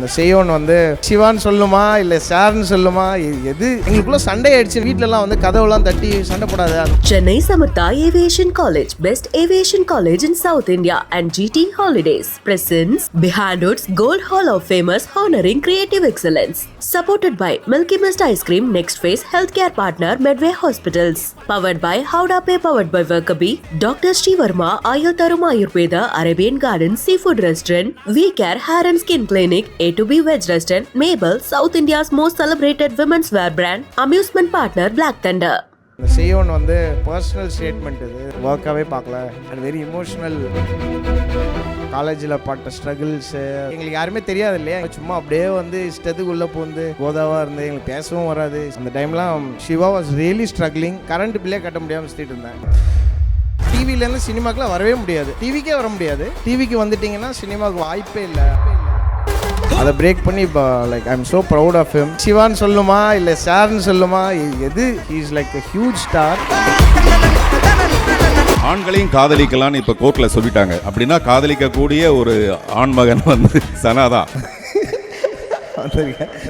இந்த செய்யோன் வந்து சிவான்னு சொல்லுமா இல்லை சார்னு சொல்லுமா, எது எங்களுக்குள்ள சண்டை ஆயிடுச்சு. வீட்டிலலாம் வந்து கதவுலாம் தட்டி சண்டை போடாத. Chennai Samartha Aviation College, best aviation college in South India, and GT Holidays presents Behind Hoods Gold Hall of Famers honoring creative excellence. Supported by Milky Mist Ice Cream, Next Phase Healthcare Partner Medway Hospitals. Powered by Howda Pay, powered by Workabi, Dr. Srivarma Ayurtharum Ayurveda, Arabian Garden Seafood Restaurant, We Care Hair and Skin Clinic, A2B Veg Restaurant, Mabel, South India's most celebrated women's wear brand, amusement partner Black Thunder. இந்த செய்யோன் வந்து personal statement, இது ஒர்க்காகவே பார்க்கல. And very emotional. காலேஜில் பட்ட struggles எங்களுக்கு யாருமே தெரியாது இல்லையா. சும்மா அப்படியே வந்து இஷ்டத்துக்கு உள்ளே போந்து கோதாவாக இருந்து எங்களுக்கு பேசவும் வராது. அந்த டைம்லாம் Siva was really struggling. Current பில்லே கட்ட முடியாமல் சுற்றிட்டு இருந்தேன். டிவிலேருந்து சினிமாக்கெலாம் வரவே முடியாது, டிவிக்கே வர முடியாது. டிவிக்கு வந்துட்டிங்கன்னா சினிமாவுக்கு வாய்ப்பே இல்லை. அதை பிரேக் பண்ணி இப்போ like I am so proud of him. சிவான்னு சொல்லுமா இல்லை சார்னு சொல்லுமா, எது is like a huge star. ஆண்களையும் காதலிக்கலான்னு இப்போ கோர்ட்டில் சொல்லிட்டாங்க. அப்படின்னா காதலிக்கக்கூடிய ஒரு ஆண்மகன் வந்து சனாதான்.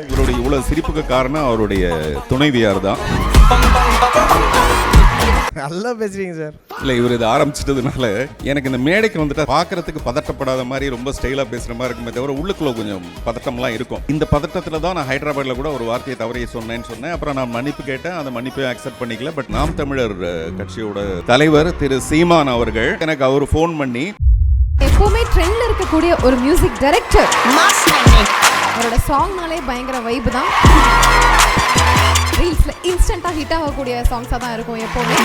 இவருடைய இவ்வளோ சிரிப்புக்கு காரணம் அவருடைய துணைவியார் தான். நல்லா பேசுறீங்க சார். இல்லை, இவர் இதை ஆரம்பிச்சிட்டதுனால எனக்கு இந்த மேடைக்கு வந்துட்டு பார்க்கறதுக்கு பதட்டப்படாத மாதிரி ரொம்ப ஸ்டைலாக பேசுகிற மாதிரி இருக்குமே தவிர உள்ளுக்குள்ள கொஞ்சம் பதட்டம்லாம் இருக்கும். இந்த பதட்டத்தில் தான் நான் ஹைதராபாத்தில் கூட ஒரு வார்த்தையை தவறையை சொன்னேன். அப்புறம் நான் மன்னிப்பு கேட்டேன், அந்த மன்னிப்பை அக்செப்ட் பண்ணிக்கல. பட் நாம் தமிழர் கட்சியோட தலைவர் திரு சீமான் அவர்கள் எனக்கு அவர் ஃபோன் பண்ணி, எப்பவுமே ட்ரெண்ட்ல இருக்கக்கூடிய ஒரு மியூசிக் டைரக்டர், அவரோட சாங்னாலே பயங்கர வைப் தான். ரீல்ஸ்ல இன்ஸ்டன்ட்டா ஹிட் ஆகக்கூடிய சாங்ஸா தான் இருக்கும் எப்பவுமே.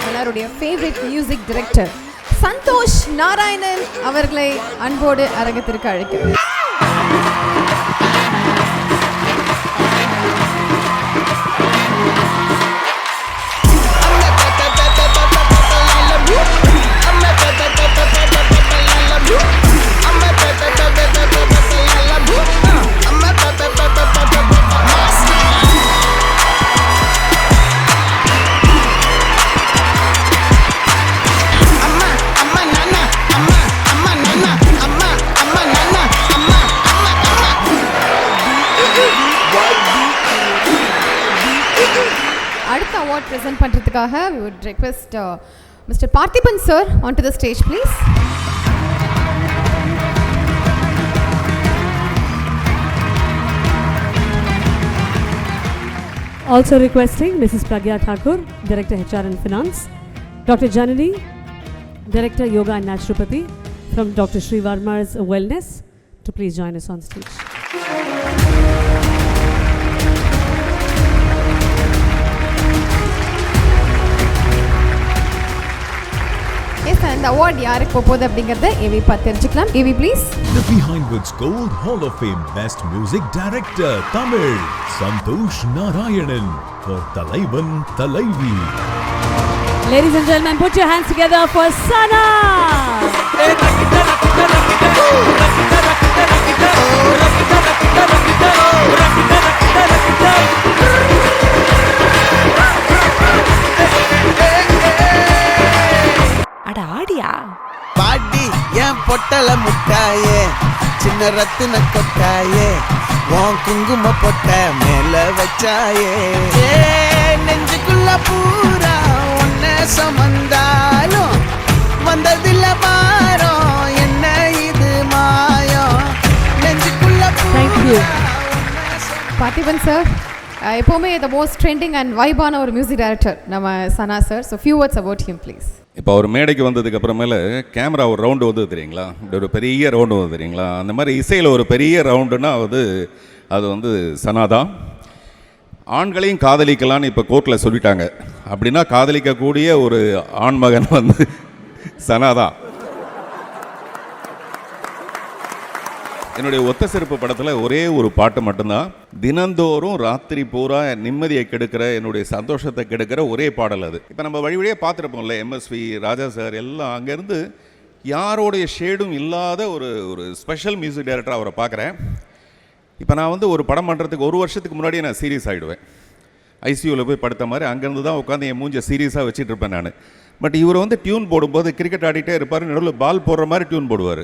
எல்லாருடைய favourite music director Santhosh Narayanan அவர்களை அன்போடு அரங்கத்திற்கு அழைக்கிறேன். அடுத்த அவார்ட் பிரசன்ட் பண்றதுக்காக we would request Mr. Parthiban sir onto the stage please. Also requesting Mrs. Pragya Thakur, Director HR and Finance, Dr. Janani, Director Yoga and Naturopathy from Dr. Sri Varma's Wellness to please join us on stage. இந்த award யாருக்கு போகுது அப்படிங்கறத AV பார்த்து தெரிஞ்சுக்கலாம். AV please. The Behind Hoods Gold Hall of Fame Best Music Director Tamil Santosh Narayanan for Thalaivan Thalaivi. Ladies and gentlemen, put your hands together for Sana. பாடி என் பொட்டல முட்டாயே, சின்ன ரத்தின கொட்டாயே, உன் குங்கும பொட்ட மேல வச்சாயே, நெஞ்சுக்குள்ள பூரா ஒன்ன சமந்தாலும் வந்ததில்ல பாரம், என்ன இது மாயம், நெஞ்சுக்குள்ள பூரா. பார்த்திபன் சார் எப்பவுமே the most trending and வைபான ஒரு மியூசிக் டைரக்டர் நம்ம சனா sir. So few words about him please. இப்போ அவர் மேடைக்கு வந்ததுக்கு அப்புறமேல கேமரா ஒரு ரவுண்டு வந்து தெரியுங்களா, இப்படி ஒரு பெரிய ரவுண்டு வந்து தெரியுங்களா, அந்த மாதிரி இசையில் ஒரு பெரிய ரவுண்டுன்னா அது வந்து சனாதான். ஆண்களையும் காதலிக்கலான்னு இப்போ கோர்ட்டில் சொல்லிட்டாங்க. அப்படின்னா காதலிக்கக்கூடிய ஒரு ஆண்மகன் வந்து சனாதான். என்னுடைய ஒத்த செருப்பு படத்தில் ஒரே ஒரு பாட்டு மட்டும்தான், தினந்தோறும் ராத்திரி பூரா நிம்மதியை கெடுக்கிற, என்னுடைய சந்தோஷத்தை கெடுக்கிற ஒரே பாடல் அது. இப்போ நம்ம வழியே பார்த்துருப்போம்ல, எம்எஸ்வி ராஜா சார் எல்லாம் அங்கேருந்து யாரோடைய ஷேடும் இல்லாத ஒரு ஸ்பெஷல் மியூசிக் டைரக்டர் அவரை பார்க்குறேன். இப்போ நான் வந்து ஒரு படம் பண்ணுறதுக்கு ஒரு வருஷத்துக்கு முன்னாடியே நான் சீரியஸ் ஆகிடுவேன். ஐசியூவில் போய் படுத்த மாதிரி அங்கேருந்து தான் உட்காந்து என் மூஞ்ச சீரியஸாக வச்சுட்டு இருப்பேன் நான். பட் இவர் வந்து டியூன் போடும்போது கிரிக்கெட் ஆடிட்டே இருப்பார், நடுவில் பால் போடுற மாதிரி டியூன் போடுவார்.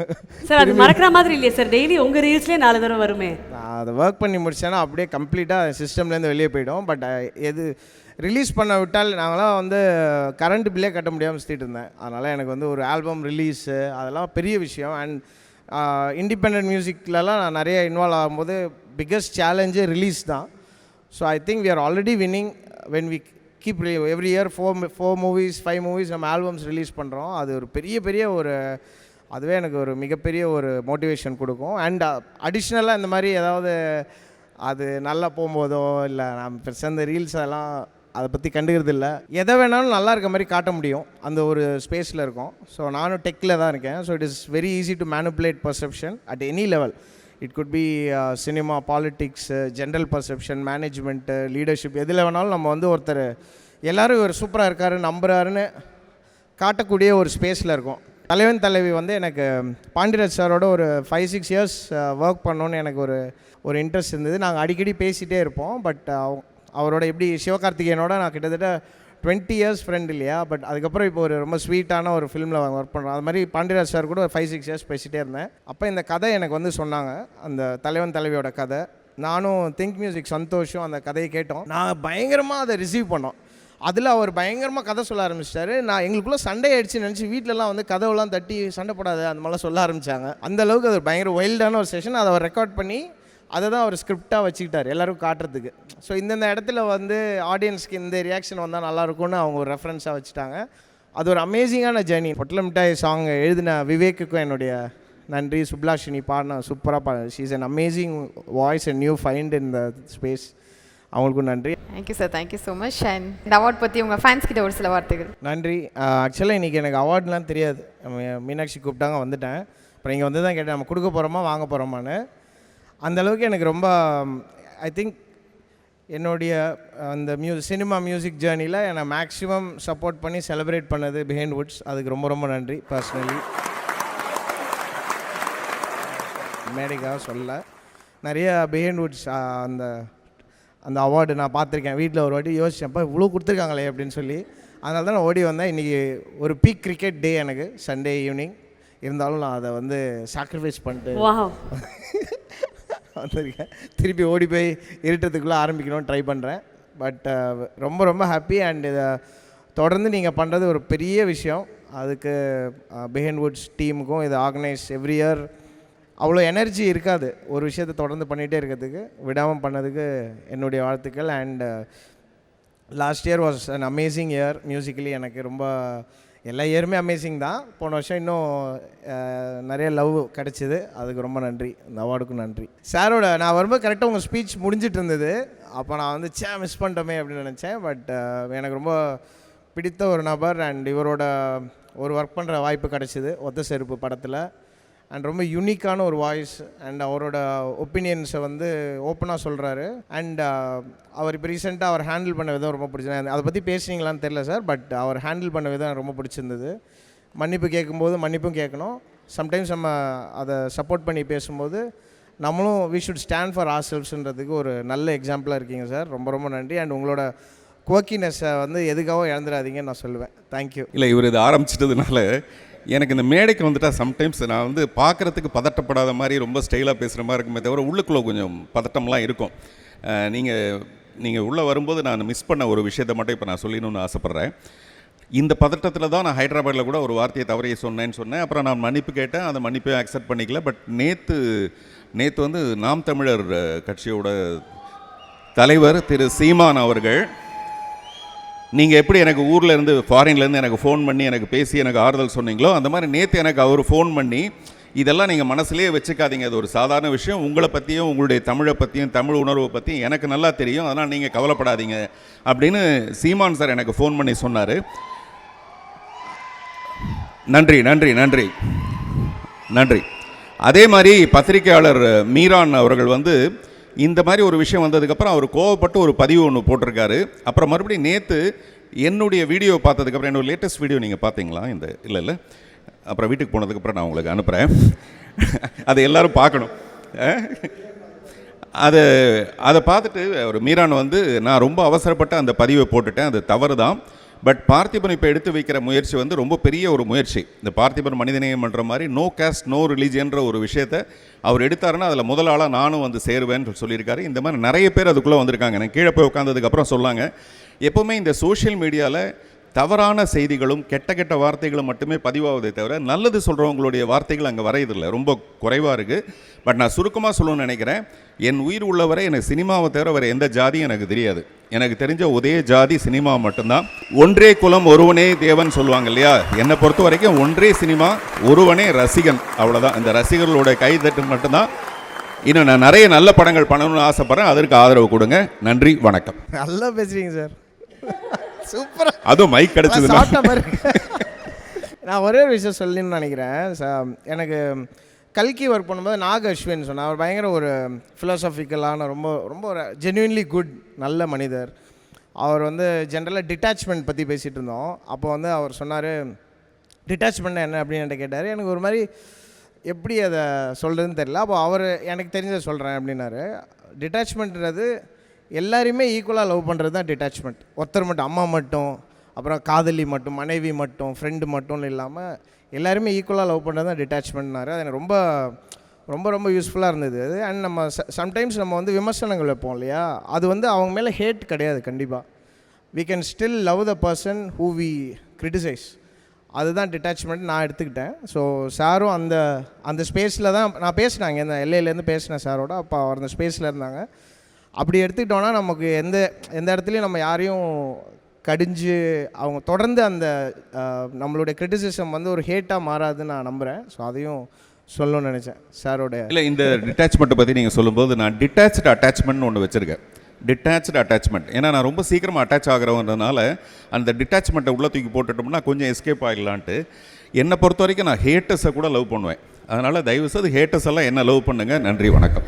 சார் அது மறக்கிற மாதிரி இல்லையே சார், டெய்லி உங்கள் ரீல்ஸ்லேயே 4 தடவை வருமே. நான் அதை ஒர்க் பண்ணி முடிச்சேன்னா அப்படியே கம்ப்ளீட்டாக சிஸ்டம்லேருந்து வெளியே போயிடும். பட் எது ரிலீஸ் பண்ண விட்டால் நாங்களாம் வந்து கரண்ட் பில்லே கட்ட முடியாமல் சுற்றிட்டு இருந்தேன். அதனால் எனக்கு வந்து ஒரு ஆல்பம் ரிலீஸு அதெல்லாம் பெரிய விஷயம். அண்ட் இண்டிபெண்ட் மியூசிக்லலாம் நான் நிறைய இன்வால்வ் ஆகும்போது பிக்கஸ்ட் சேலஞ்சு ரிலீஸ் தான். So I think we are already winning when we keep every year 4 movies 5 movies நம்ம ஆல்பம்ஸ் ரிலீஸ் பண்ணுறோம். அது ஒரு பெரிய ஒரு அதுவே எனக்கு ஒரு மிகப்பெரிய ஒரு மோட்டிவேஷன் கொடுக்கும். அண்ட் அடிஷ்னலாக இந்த மாதிரி ஏதாவது அது நல்லா போகும்போதோ இல்லை நான் பெருசாக இந்த ரீல்ஸ் அதெல்லாம் அதை பற்றி கண்டுக்கிறது இல்லை. எதை வேணாலும் நல்லா இருக்க மாதிரி காட்ட முடியும், அந்த ஒரு ஸ்பேஸில் இருக்கும். ஸோ நானும் டெக்கில் தான் இருக்கேன். So it is very easy to manipulate perception at any level. It could be cinema, politics, general perception, management, leadership, எதில் வேணாலும் நம்ம வந்து ஒருத்தர் எல்லோரும் இவர் சூப்பராக இருக்காரு நம்புறாருன்னு காட்டக்கூடிய ஒரு ஸ்பேஸில் இருக்கும். தலைவன் தலைவி வந்து எனக்கு பாண்டியராஜ் சாரோட ஒரு 5-6 இயர்ஸ் ஒர்க் பண்ணோன்னு எனக்கு ஒரு இன்ட்ரெஸ்ட் இருந்தது. நாங்கள் அடிக்கடி பேசிகிட்டே இருப்போம். பட் அவரோட எப்படி சிவகார்த்திகேயனோட நான் கிட்டத்தட்ட 20 இயர்ஸ் ஃப்ரெண்ட் இல்லையா. பட் அதுக்கப்புறம் இப்போ ஒரு ரொம்ப ஸ்வீட்டான ஒரு ஃபிலிமில் ஒர்க் பண்ணுறோம். அது மாதிரி பாண்டியராஜ் சார் கூட ஒரு 5-6 இயர்ஸ் பேசிகிட்டே இருந்தேன். அப்போ இந்த கதை எனக்கு வந்து சொன்னாங்க, அந்த தலைவன் தலைவியோட கதை. நானும் திங்க் மியூசிக் சந்தோஷம் அந்த கதையை கேட்டோம். நான் பயங்கரமாக அதை ரிசீவ் பண்ணோம். அதில் அவர் பயங்கரமாக கதை சொல்ல ஆரம்பிச்சிட்டாரு. நான் எங்களுக்குள்ளே சண்டை ஆகிடுச்சின்னு நினச்சி வீட்டிலலாம் வந்து கதவுலாம் தட்டி சண்டை போடாது அந்த மாதிரிலாம் சொல்ல ஆரம்பித்தாங்க. அந்தளவுக்கு அது பயங்கர வைல்டான ஒரு செஷன். அதை அவர் ரெக்கார்ட் பண்ணி அதை தான் அவர் ஸ்கிரிப்டாக வச்சுக்கிட்டார் எல்லோருக்கும் காட்டுறதுக்கு. ஸோ இந்தந்த இடத்துல வந்து ஆடியன்ஸ்க்கு இந்த ரியாக்ஷன் வந்தால் நல்லாயிருக்கும்னு அவங்க ஒரு ரெஃபரன்ஸாக வச்சுட்டாங்க. அது ஒரு அமேசிங்கான ஜேர்னி. பொட்டல மிட்டாய் சாங் எழுதின விவேக்குக்கும் என்னுடைய நன்றி. சுப்லாஷினி பாடின சூப்பராக பாடு. She is an amazing voice and new find in the space. அவங்களுக்கும் நன்றி. Thank you sir, thank you so much. And இந்த அவார்ட் பற்றி உங்கள் ஃபேன்ஸ் கிட்ட ஒரு சில வார்த்தைகள். நன்றி. ஆக்சுவலாக இன்றைக்கி எனக்கு அவார்ட்லாம் தெரியாது. மீனாட்சி கூப்பிட்டாங்க, வந்துட்டேன். அப்புறம் இங்கே வந்து தான் கேட்டேன் நம்ம கொடுக்க போகிறோமா வாங்க போகிறோமான்னு. அந்தளவுக்கு எனக்கு ரொம்ப ஐ திங்க் என்னுடைய அந்த சினிமா மியூசிக் ஜேர்னியில் என்னை மேக்ஸிமம் சப்போர்ட் பண்ணி செலிப்ரேட் பண்ணது பிஹைண்ட் வுட்ஸ். அதுக்கு ரொம்ப நன்றி. பர்சனலி மேடைக்காக சொல்ல நிறைய பிஹைண்ட் வுட்ஸ் அந்த அவார்டு நான் பார்த்துருக்கேன். வீட்டில் ஒரு வாட்டி யோசிச்சேன்ப்பா இவ்வளோ கொடுத்துருக்காங்களே அப்படின்னு சொல்லி. அதனால தான் நான் ஓடி வந்தேன். இன்றைக்கி ஒரு பீக் கிரிக்கெட் டே எனக்கு, சண்டே ஈவினிங். இருந்தாலும் நான் அதை வந்து சாக்ரிஃபைஸ் பண்ணிட்டு வந்திருக்கேன். திருப்பி ஓடி போய் இருட்டத்துக்குள்ளே ஆரம்பிக்கணும்னு ட்ரை பண்ணுறேன். பட் ரொம்ப ஹாப்பி. அண்ட் இதை தொடர்ந்து நீங்கள் பண்ணுறது ஒரு பெரிய விஷயம். அதுக்கு பிஹைண்ட் வுட்ஸ் டீமுக்கும் இதை ஆர்கனைஸ் எவ்ரி இயர் அவ்வளோ எனர்ஜி இருக்காது ஒரு விஷயத்தை தொடர்ந்து பண்ணிகிட்டே இருக்கிறதுக்கு. விடாமல் பண்ணதுக்கு என்னுடைய வாழ்த்துக்கள். And last year was an amazing year musically. எனக்கு ரொம்ப எல்லா இயருமே அமேசிங் தான். போன வருஷம் இன்னும் நிறைய லவ் கிடச்சிது. அதுக்கு ரொம்ப நன்றி. இந்த அவார்டுக்கும் நன்றி. சாரோட நான் வரும்போது கரெக்டாக உங்கள் ஸ்பீச் முடிஞ்சிட்டு இருந்தது. அப்போ நான் வந்து மிஸ் பண்ணிட்டோமே அப்படின்னு நினச்சேன். பட் எனக்கு ரொம்ப பிடித்த ஒரு நபர். அண்ட் இவரோட ஒரு ஒர்க் பண்ணுற வாய்ப்பு கிடச்சிது ஒத்த செருப்பு படத்தில். அண்ட் ரொம்ப யூனிக்கான ஒரு வாய்ஸ். அண்ட் அவரோட ஒப்பீனியன்ஸை வந்து ஓப்பனாக சொல்கிறாரு. அண்ட் அவர் இப்போ ரீசெண்டாக அவர் ஹேண்டில் பண்ண விதம் ரொம்ப பிடிச்சது. அதை பற்றி பேசுனீங்களான்னு தெரில சார். பட் அவர் ஹேண்டில் பண்ண விதம் ரொம்ப பிடிச்சிருந்தது. மன்னிப்பு கேட்கும்போது மன்னிப்பும் கேட்கணும். சம்டைம்ஸ் நம்ம அதை சப்போர்ட் பண்ணி பேசும்போது நம்மளும் we should stand for our செல்ஃப்ஸ்ன்றதுக்கு ஒரு நல்ல எக்ஸாம்பிளாக இருக்கீங்க சார். ரொம்ப நன்றி. அண்ட் உங்களோட குவக்கினஸை வந்து எதுக்காகவும் இழந்துடாதீங்கன்னு நான் சொல்லுவேன். தேங்க்யூ. இல்லை, இவர் இது ஆரம்பிச்சிட்டதுனால எனக்கு இந்த மேடைக்கு வந்துட்டால் சம்டைம்ஸ் நான் வந்து பார்க்குறதுக்கு பதட்டப்படாத மாதிரி ரொம்ப ஸ்டைலாக பேசுகிற மாதிரி இருக்குமே தவிர உள்ளுக்குள்ளே கொஞ்சம் பதட்டம்லாம் இருக்கும். நீங்கள் உள்ளே வரும்போது நான் மிஸ் பண்ண ஒரு விஷயத்தை மட்டும் இப்போ நான் சொல்லணும்னு ஆசைப்பட்றேன். இந்த பதட்டத்தில் தான் நான் ஹைதராபாத்தில் கூட ஒரு வார்த்தையை தவறையை சொன்னேன். அப்புறம் நான் மன்னிப்பு கேட்டேன். அந்த மன்னிப்பை அக்செப்ட் பண்ணிக்கல. பட் நேற்று வந்து நாம் தமிழர் கட்சியோட தலைவர் திரு சீமான் அவர்கள், நீங்கள் எப்படி எனக்கு ஊரில் இருந்து ஃபாரின்லேருந்து எனக்கு ஃபோன் பண்ணி எனக்கு பேசி எனக்கு ஆறுதல் சொன்னீங்களோ அந்த மாதிரி நேற்று எனக்கு அவர் ஃபோன் பண்ணி இதெல்லாம் நீங்கள் மனசுலேயே வச்சுக்காதீங்க, அது ஒரு சாதாரண விஷயம், உங்களை பற்றியும் உங்களுடைய தமிழை பற்றியும் தமிழ் உணர்வை பற்றியும் எனக்கு நல்லா தெரியும், அதனால் நீங்கள் கவலைப்படாதீங்க அப்படின்னு சீமான் சார் எனக்கு ஃபோன் பண்ணி சொன்னார். நன்றி நன்றி நன்றி நன்றி. அதே மாதிரி பத்திரிகையாளர் மீரான் அவர்கள் வந்து இந்த மாதிரி ஒரு விஷயம் வந்ததுக்கப்புறம் அவர் கோவப்பட்டு ஒரு பதிவு ஒன்று போட்டிருக்காரு. அப்புறம் மறுபடியும் நேற்று என்னுடைய வீடியோ பார்த்ததுக்கப்புறம், என்னோட லேட்டஸ்ட் வீடியோ நீங்கள் பார்த்தீங்களா? இல்லை அப்புறம் வீட்டுக்கு போனதுக்கப்புறம் நான் உங்களுக்கு அனுப்புகிறேன். அதை எல்லோரும் பார்க்கணும். அதை பார்த்துட்டு ஒரு மீரான் வந்து நான் ரொம்ப அவசரப்பட்டு அந்த பதிவை போட்டுட்டேன், அது தவறு தான், பட் பார்த்திபன் இப்போ எடுத்து வைக்கிற முயற்சி வந்து ரொம்ப பெரிய ஒரு முயற்சி. இந்த பார்த்திபன் மனிதநேயம் பண்ணுற மாதிரி நோ காஸ்ட் நோ ரிலீஜியன்ற ஒரு விஷயத்தை அவர் எடுத்தாருன்னா அதில் முதல் ஆளாக நானும் வந்து சேருவேன்னு சொல்லியிருக்காரு. இந்த மாதிரி நிறைய பேர் அதுக்குள்ளே வந்திருக்காங்க. எனக்கு கீழே போய் உட்காந்ததுக்கப்புறம் சொல்லாங்க, எப்போவுமே இந்த சோஷியல் மீடியாவில் தவறான செய்திகளும் கெட்ட கெட்ட வார்த்தைகளும் மட்டுமே பதிவாவதே தவிர நல்லது சொல்கிறவங்களுடைய வார்த்தைகள் அங்கே வரையதில்லை, ரொம்ப குறைவாக இருக்குது. பட் நான் சுருக்கமாக சொல்லணும்னு நினைக்கிறேன், என் உயிர் உள்ளவரை எனக்கு சினிமாவை தவிர வேறு எந்த ஜாதியும் எனக்கு தெரியாது. எனக்கு தெரிஞ்ச ஒரே ஜாதி சினிமா மட்டும்தான். ஒன்றே குலம் ஒருவனே தேவன் சொல்லுவாங்க இல்லையா, என்னை பொறுத்த வரைக்கும் ஒன்றே சினிமா ஒருவனே ரசிகன், அவ்வளோதான். இந்த ரசிகர்களோட கைதட்டு மட்டும்தான். இன்னும் நான் நிறைய நல்ல படங்கள் பண்ணணும்னு ஆசைப்பட்றேன், அதற்கு ஆதரவு கொடுங்க. நன்றி, வணக்கம். நல்லா பேசுறீங்க சார், சூப்பராக. அதுவும் மைக் கிடைச்சது. நான் ஒரே ஒரு விஷயம் சொல்லணும்னு நினைக்கிறேன். எனக்கு கல்கி ஒர்க் பண்ணும்போது நாக அஸ்வின் சொன்னார். அவர் பயங்கர ஒரு ஃபிலாசபிக்கலான ரொம்ப ரொம்ப ஒரு ஜென்யூன்லி குட் நல்ல மனிதர். அவர் வந்து ஜென்ரலாக டிட்டாச்மெண்ட் பற்றி பேசிகிட்டு இருந்தோம். அப்போ வந்து அவர் சொன்னார், டிட்டாச்மெண்ட் என்ன அப்படின்னு என்கிட்ட கேட்டார். எனக்கு ஒரு மாதிரி எப்படி அதை சொல்கிறதுன்னு தெரியல. அப்போ அவர் எனக்கு தெரிஞ்சதை சொல்கிறேன் அப்படின்னாரு. டிட்டாச்மெண்ட்ன்றது எல்லாரையுமே ஈக்குவலாக லவ் பண்ணுறது தான் டிட்டாச்மெண்ட். ஒருத்தர் மட்டும், அம்மா மட்டும், அப்புறம் காதலி மட்டும், மனைவி மட்டும், ஃப்ரெண்டு மட்டும் இல்லாமல் எல்லாருமே ஈக்குவலாக லவ் பண்ணுறது தான் டிட்டாச்மெண்ட்னாரு. அது எனக்கு ரொம்ப ரொம்ப ரொம்ப யூஸ்ஃபுல்லாக இருந்தது அது. அண்ட் நம்ம சம்டைம்ஸ் நம்ம வந்து விமர்சனங்கள் வைப்போம் இல்லையா, அது வந்து அவங்க மேலே ஹேட் கிடையாது. கண்டிப்பாக we can still love the person who we criticize. அதுதான் டிட்டாச்மெண்ட் நான் எடுத்துக்கிட்டேன். ஸோ சாரும் அந்த ஸ்பேஸில் தான் நான் பேசினாங்க, இந்த எல்ஏலேருந்து பேசினேன் சாரோட. அப்போ அவர் அந்த ஸ்பேஸில் இருந்தாங்க. அப்படி எடுத்துக்கிட்டோன்னா நமக்கு எந்த இடத்துலையும் நம்ம யாரையும் கடிஞ்சு அவங்க தொடர்ந்து அந்த நம்மளுடைய கிரிட்டிசிசம் வந்து ஒரு ஹேட்டாக மாறாதுன்னு நான் நம்புகிறேன். ஸோ அதையும் சொல்லணும்னு நினச்சேன் சாரோட. இல்லை, இந்த டிட்டாச்மெண்ட்டை பற்றி நீங்கள் சொல்லும்போது நான் டிட்டாச்டு அட்டாச்மெண்ட்னு ஒன்று வச்சுருக்கேன். டிட்டாச்டு அட்டாச்மெண்ட், ஏன்னா நான் ரொம்ப சீக்கிரமாக அட்டாச் ஆகிறவன்றதுனால அந்த டிட்டாச்மெண்ட்டை உள்ளே தூக்கி போட்டுட்டோம்னா கொஞ்சம் எஸ்கேப் ஆகிடலான்ட்டு. என்னை பொறுத்த வரைக்கும் நான் ஹேட்டர்ஸை கூட லவ் பண்ணுவேன். அதனால் தயவுசெய்து ஹேட்டர்ஸ் எல்லாம் என்ன லவ் பண்ணுங்க. நன்றி, வணக்கம்.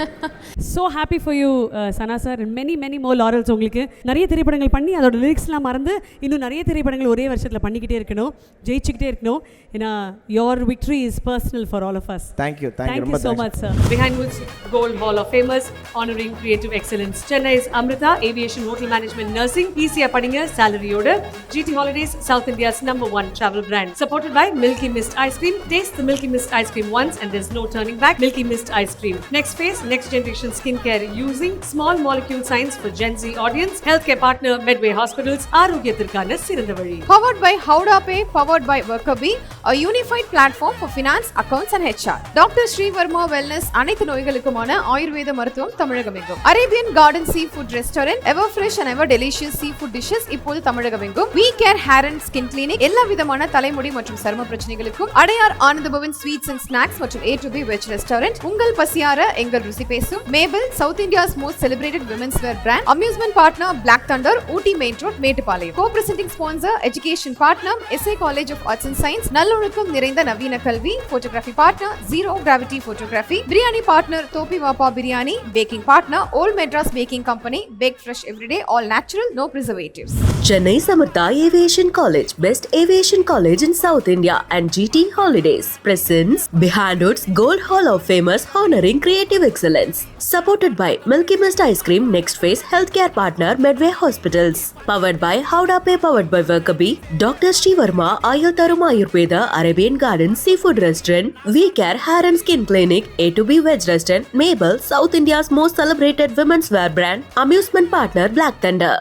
So happy for you Sana sir. Many more laurels. உங்களுக்கு நிறைய திரைப்படங்கள் பண்ணி அதோட லிரிக்ஸ்லாம் மறந்து இன்னும் நிறைய திரைப்படங்கள் ஒரே வருஷத்தில் பண்ணிக்கிட்டே இருக்கணும், ஜெயிச்சுக்கிட்டே இருக்கணும். ஏன்னா your victory is personal for all of us. Thank you ரொம்ப so much sir. Behind Woods Gold Hall of Famers honoring creative excellence. Chennai's Amrita Aviation Hotel Management Nursing. ஈஸியாக படிங்க சாலரியோட. GT Holidays, South India's #1 travel brand. Supported by Milky Mist Ice Cream. Taste the Milky Mist Ice Cream once and there's no turning back. Milky Mist Ice Cream. Next phase, next generation skincare using small molecule science for Gen Z audience. Healthcare partner Medway Hospitals. ஆரோக்கியத்திற்கான சிறந்த வழி. Powered by Howda Pay, powered by Workabee, a unified platform for finance, accounts and HR. Dr. Sri Varma Wellness, அனைத்து நோய்களுக்குமான ஆயுர்வேத மருத்துவம் தமிழகமெங்கும். Arabian Garden Seafood Restaurant, ever fresh and ever delicious seafood dishes இப்போது தமிழகமெங்கும். We Care Hair and Skin Clinic, எல்லா விதமான தலைமுடி மற்றும் சரும பிரச்சனைகளுக்கும். Adyar Ananda Bhavan sweets and snacks மற்றும் A to B veg restaurant. உங்கள் பசியார எங்கள் ருசி பேசும். Maple, south India's most celebrated women's wear brand. Amusement partner Black Thunder, Ooty main road, Mettupalayam. Co presenting sponsor education partner SA college of arts and science, நல்லொழுக்கம் நிறைந்த நவீன கல்வி. Photography partner Zero Gravity Photography. Biryani partner Thoppi Vappa Biryani. Baking partner Old Madras Baking Company. Bake fresh everyday, all natural, no preservatives. Chennai Samartha Aviation College, best aviation college in South India, and GT Holidays presents Behind Woods Gold Hall of Famers honoring creative excellence. Supported by Milky Mist Ice Cream, Next Phase Healthcare Partner Medway Hospitals. Powered by Howda Pay, powered by Workabee. Dr. Sri Varma Ayurtharum Ayurveda, Arabian Garden Seafood Restaurant. We Care Hair and Skin Clinic, A to B Veg Restaurant. Mabel, South India's most celebrated women's wear brand. Amusement partner Black Thunder.